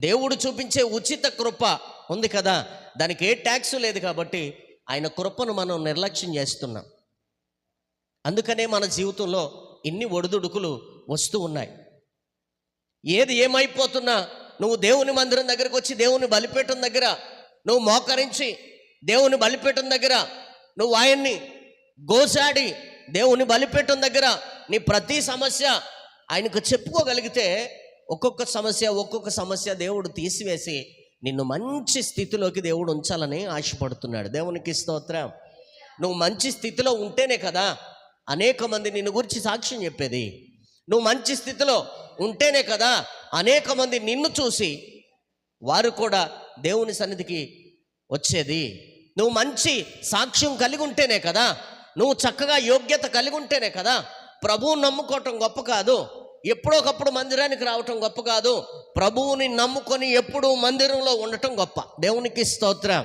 దేవుడు చూపించే ఉచిత కృప ఉంది కదా, దానికి ఏ ట్యాక్స్ లేదు కాబట్టి ఆయన కృపను మనం నిర్లక్ష్యం చేస్తున్నాం. అందుకనే మన జీవితంలో ఇన్ని ఒడిదుడుకులు వస్తూ ఉన్నాయి. ఏది ఏమైపోతున్నా నువ్వు దేవుని మందిరం దగ్గరకు వచ్చి దేవుని బలిపీఠం దగ్గర నువ్వు మోకరించి దేవుని బలిపీఠం దగ్గర నువ్వు ఆయన్ని గోసాడి దేవుని బలిపీఠం దగ్గర నీ ప్రతి సమస్య ఆయనకు చెప్పుకోగలిగితే ఒక్కొక్క సమస్య దేవుడు తీసివేసి నిన్ను మంచి స్థితిలోకి దేవుడు ఉంచాలని ఆశపడుతున్నాడు. దేవునికి స్తోత్రం. నువ్వు మంచి స్థితిలో ఉంటేనే కదా అనేక మంది నిన్ను గురించి సాక్ష్యం చెప్పేది. నువ్వు మంచి స్థితిలో ఉంటేనే కదా అనేక మంది నిన్ను చూసి వారు కూడా దేవుని సన్నిధికి వచ్చేది. నువ్వు మంచి సాక్ష్యం కలిగి ఉంటేనే కదా, నువ్వు చక్కగా యోగ్యత కలిగి ఉంటేనే కదా. ప్రభువుని నమ్ముకోవటం గొప్ప కాదు, ఎప్పుడొకప్పుడు మందిరానికి రావటం గొప్ప కాదు, ప్రభువుని నమ్ముకొని ఎప్పుడూ మందిరంలో ఉండటం గొప్ప. దేవునికి స్తోత్రం.